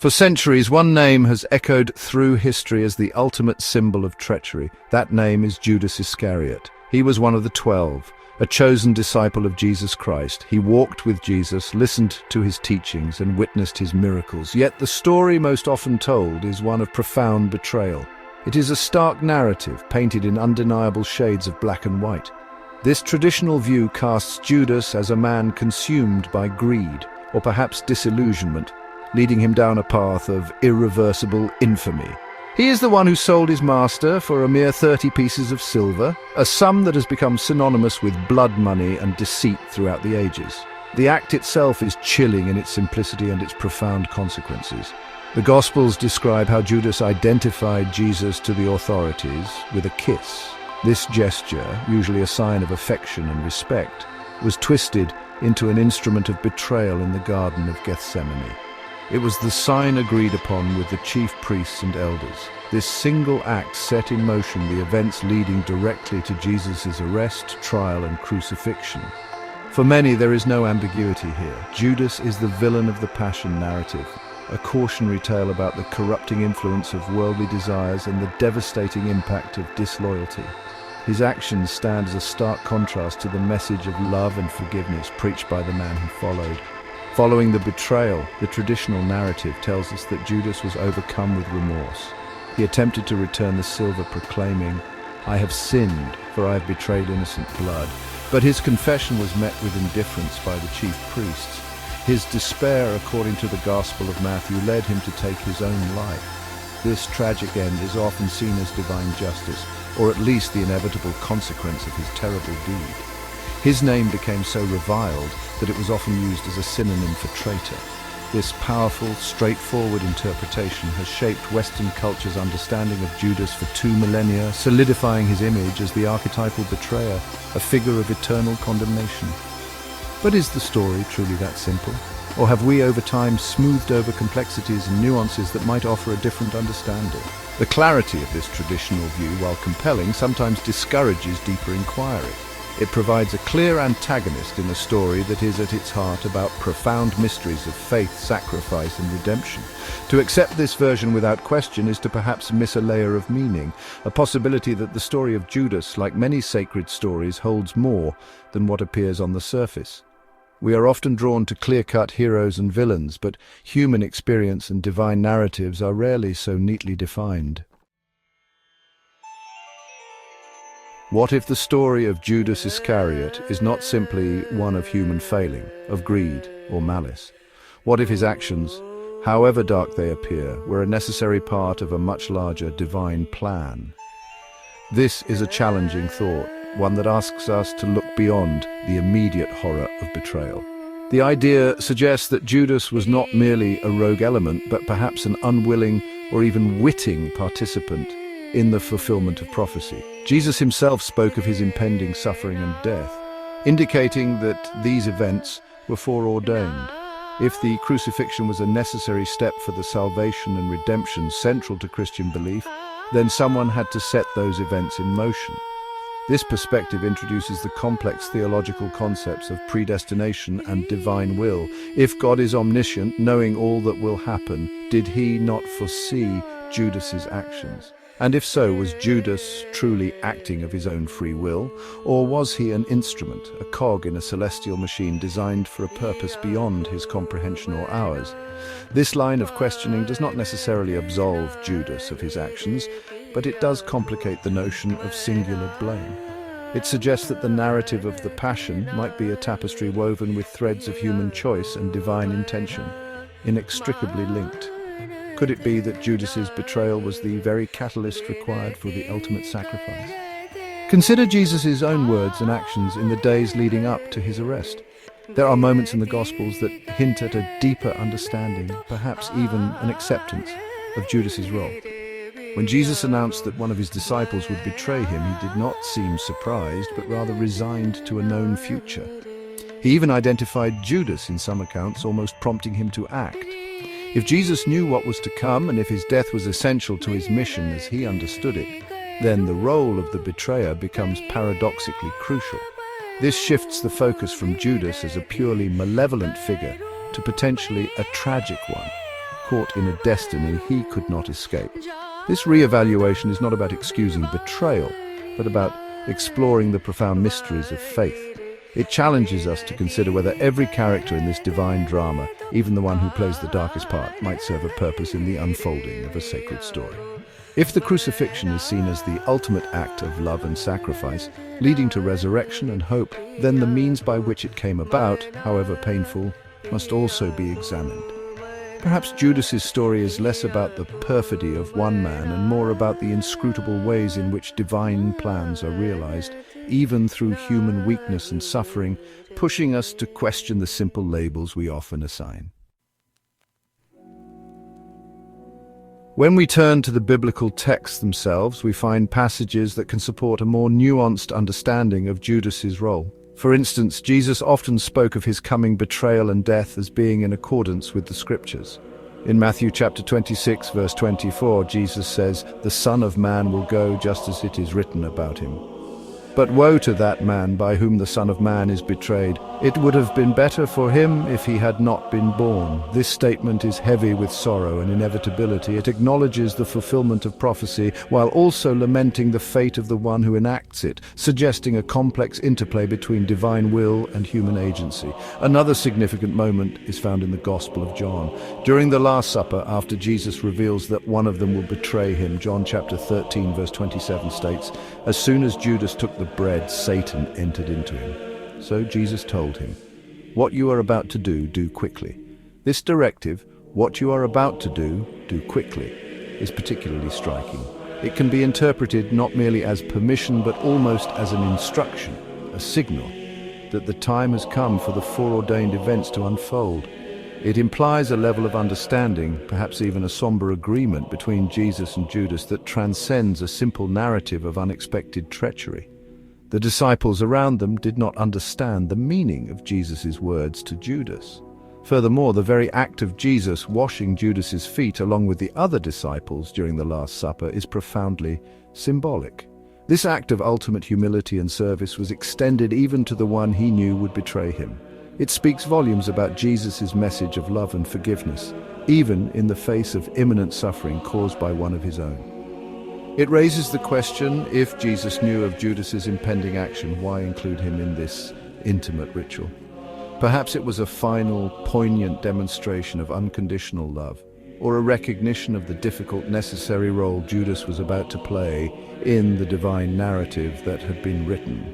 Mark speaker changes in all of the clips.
Speaker 1: For centuries, one name has echoed through history as the ultimate symbol of treachery. That name is Judas Iscariot. He was one of the 12, a chosen disciple of Jesus Christ. He walked with Jesus, listened to his teachings, and witnessed his miracles. Yet the story most often told is one of profound betrayal. It is a stark narrative, painted in undeniable shades of black and white. This traditional view casts Judas as a man consumed by greed, or perhaps disillusionment, leading him down a path of irreversible infamy. He is the one who sold his master for a mere 30 pieces of silver, a sum that has become synonymous with blood money and deceit throughout the ages. The act itself is chilling in its simplicity and its profound consequences. The Gospels describe how Judas identified Jesus to the authorities with a kiss. This gesture, usually a sign of affection and respect, was twisted into an instrument of betrayal in the Garden of Gethsemane. It was the sign agreed upon with the chief priests and elders. This single act set in motion the events leading directly to Jesus' arrest, trial, and crucifixion. For many, there is no ambiguity here. Judas is the villain of the Passion narrative, a cautionary tale about the corrupting influence of worldly desires and the devastating impact of disloyalty. His actions stand as a stark contrast to the message of love and forgiveness preached by the man who followed. Following the betrayal, the traditional narrative tells us that Judas was overcome with remorse. He attempted to return the silver, proclaiming, "I have sinned, for I have betrayed innocent blood." But his confession was met with indifference by the chief priests. His despair, according to the Gospel of Matthew, led him to take his own life. This tragic end is often seen as divine justice, or at least the inevitable consequence of his terrible deed. His name became so reviled that it was often used as a synonym for traitor. This powerful, straightforward interpretation has shaped Western culture's understanding of Judas for 2 millennia, solidifying his image as the archetypal betrayer, a figure of eternal condemnation. But is the story truly that simple? Or have we over time smoothed over complexities and nuances that might offer a different understanding? The clarity of this traditional view, while compelling, sometimes discourages deeper inquiry. It provides a clear antagonist in a story that is at its heart about profound mysteries of faith, sacrifice, and redemption. To accept this version without question is to perhaps miss a layer of meaning, a possibility that the story of Judas, like many sacred stories, holds more than what appears on the surface. We are often drawn to clear-cut heroes and villains, but human experience and divine narratives are rarely so neatly defined. What if the story of Judas Iscariot is not simply one of human failing, of greed or malice? What if his actions, however dark they appear, were a necessary part of a much larger divine plan? This is a challenging thought, one that asks us to look beyond the immediate horror of betrayal. The idea suggests that Judas was not merely a rogue element, but perhaps an unwilling or even witting participant in the fulfillment of prophecy. Jesus himself spoke of his impending suffering and death, indicating that these events were foreordained. If the crucifixion was a necessary step for the salvation and redemption central to Christian belief, then someone had to set those events in motion. This perspective introduces the complex theological concepts of predestination and divine will. If God is omniscient, knowing all that will happen, did he not foresee Judas's actions? And if so, was Judas truly acting of his own free will, or was he an instrument, a cog in a celestial machine designed for a purpose beyond his comprehension or ours? This line of questioning does not necessarily absolve Judas of his actions, but it does complicate the notion of singular blame. It suggests that the narrative of the Passion might be a tapestry woven with threads of human choice and divine intention, inextricably linked. Could it be that Judas's betrayal was the very catalyst required for the ultimate sacrifice? Consider Jesus' own words and actions in the days leading up to his arrest. There are moments in the Gospels that hint at a deeper understanding, perhaps even an acceptance, of Judas's role. When Jesus announced that one of his disciples would betray him, he did not seem surprised, but rather resigned to a known future. He even identified Judas in some accounts, almost prompting him to act. If Jesus knew what was to come, and if his death was essential to his mission as he understood it, then the role of the betrayer becomes paradoxically crucial. This shifts the focus from Judas as a purely malevolent figure to potentially a tragic one, caught in a destiny he could not escape. This re-evaluation is not about excusing betrayal, but about exploring the profound mysteries of faith. It challenges us to consider whether every character in this divine drama, even the one who plays the darkest part, might serve a purpose in the unfolding of a sacred story. If the crucifixion is seen as the ultimate act of love and sacrifice, leading to resurrection and hope, then the means by which it came about, however painful, must also be examined. Perhaps Judas's story is less about the perfidy of one man and more about the inscrutable ways in which divine plans are realized, even through human weakness and suffering, pushing us to question the simple labels we often assign. When we turn to the biblical texts themselves, we find passages that can support a more nuanced understanding of Judas's role. For instance, Jesus often spoke of his coming betrayal and death as being in accordance with the Scriptures. In Matthew chapter 26, verse 24, Jesus says, "The Son of Man will go just as it is written about him. But woe to that man by whom the Son of Man is betrayed. It would have been better for him if he had not been born." This statement is heavy with sorrow and inevitability. It acknowledges the fulfillment of prophecy while also lamenting the fate of the one who enacts it, suggesting a complex interplay between divine will and human agency. Another significant moment is found in the Gospel of John. During the Last Supper, after Jesus reveals that one of them will betray him, John chapter 13, verse 27 states, "As soon as Judas took the bread, Satan entered into him. So Jesus told him, 'What you are about to do, do quickly.'" This directive, "What you are about to do, do quickly," is particularly striking. It can be interpreted not merely as permission, but almost as an instruction, a signal that the time has come for the foreordained events to unfold. It implies a level of understanding, perhaps even a somber agreement between Jesus and Judas that transcends a simple narrative of unexpected treachery. The disciples around them did not understand the meaning of Jesus' words to Judas. Furthermore, the very act of Jesus washing Judas's feet along with the other disciples during the Last Supper is profoundly symbolic. This act of ultimate humility and service was extended even to the one he knew would betray him. It speaks volumes about Jesus' message of love and forgiveness, even in the face of imminent suffering caused by one of his own. It raises the question, if Jesus knew of Judas's impending action, why include him in this intimate ritual? Perhaps it was a final, poignant demonstration of unconditional love, or a recognition of the difficult, necessary role Judas was about to play in the divine narrative that had been written.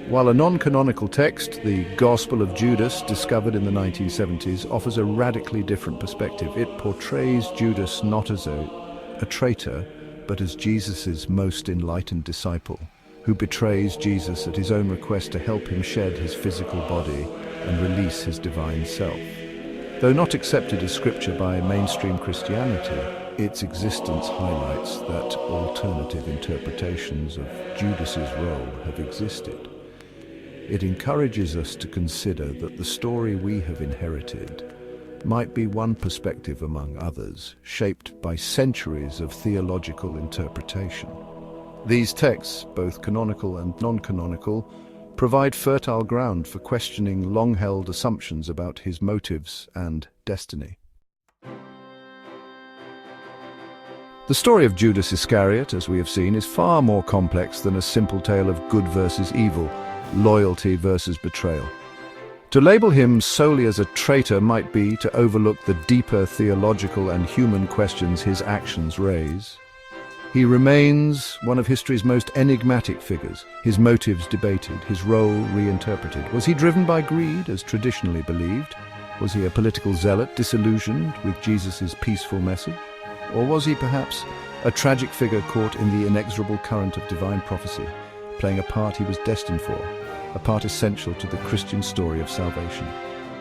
Speaker 1: While a non-canonical text, the Gospel of Judas, discovered in the 1970s, offers a radically different perspective. It portrays Judas not as a traitor, but as Jesus' most enlightened disciple, who betrays Jesus at his own request to help him shed his physical body and release his divine self. Though not accepted as scripture by mainstream Christianity, its existence highlights that alternative interpretations of Judas's role have existed. It encourages us to consider that the story we have inherited might be one perspective among others, shaped by centuries of theological interpretation. These texts, both canonical and non-canonical, provide fertile ground for questioning long-held assumptions about his motives and destiny. The story of Judas Iscariot, as we have seen, is far more complex than a simple tale of good versus evil, loyalty versus betrayal. To label him solely as a traitor might be to overlook the deeper theological and human questions his actions raise. He remains one of history's most enigmatic figures, his motives debated, his role reinterpreted. Was he driven by greed, as traditionally believed? Was he a political zealot disillusioned with Jesus' peaceful message? Or was he perhaps a tragic figure caught in the inexorable current of divine prophecy, playing a part he was destined for, a part essential to the Christian story of salvation?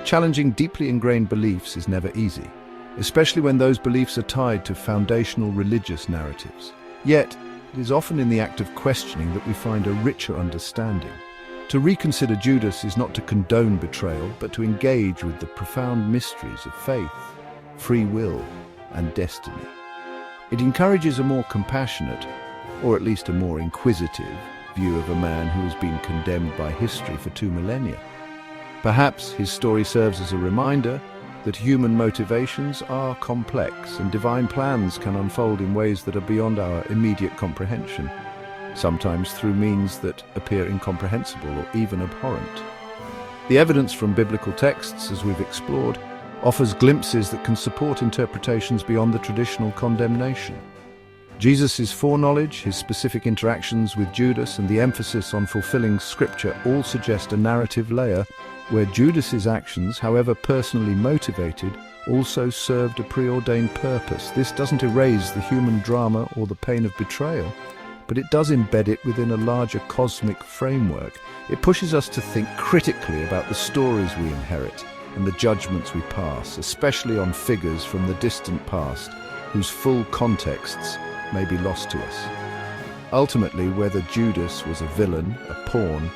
Speaker 1: Challenging deeply ingrained beliefs is never easy, especially when those beliefs are tied to foundational religious narratives. Yet, it is often in the act of questioning that we find a richer understanding. To reconsider Judas is not to condone betrayal, but to engage with the profound mysteries of faith, free will, and destiny. It encourages a more compassionate, or at least a more inquisitive, view of a man who has been condemned by history for 2 millennia. Perhaps his story serves as a reminder that human motivations are complex and divine plans can unfold in ways that are beyond our immediate comprehension, sometimes through means that appear incomprehensible or even abhorrent. The evidence from biblical texts, as we've explored, offers glimpses that can support interpretations beyond the traditional condemnation. Jesus' foreknowledge, his specific interactions with Judas, and the emphasis on fulfilling Scripture all suggest a narrative layer where Judas's actions, however personally motivated, also served a preordained purpose. This doesn't erase the human drama or the pain of betrayal, but it does embed it within a larger cosmic framework. It pushes us to think critically about the stories we inherit and the judgments we pass, especially on figures from the distant past whose full contexts may be lost to us. Ultimately, whether Judas was a villain, a pawn,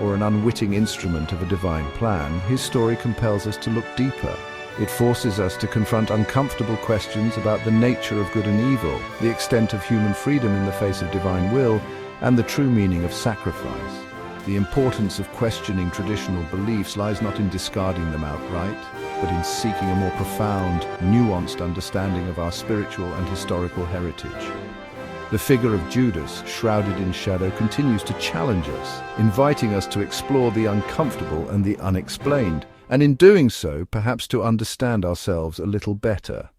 Speaker 1: or an unwitting instrument of a divine plan, his story compels us to look deeper. It forces us to confront uncomfortable questions about the nature of good and evil, the extent of human freedom in the face of divine will, and the true meaning of sacrifice. The importance of questioning traditional beliefs lies not in discarding them outright, but in seeking a more profound, nuanced understanding of our spiritual and historical heritage. The figure of Judas, shrouded in shadow, continues to challenge us, inviting us to explore the uncomfortable and the unexplained, and in doing so, perhaps to understand ourselves a little better.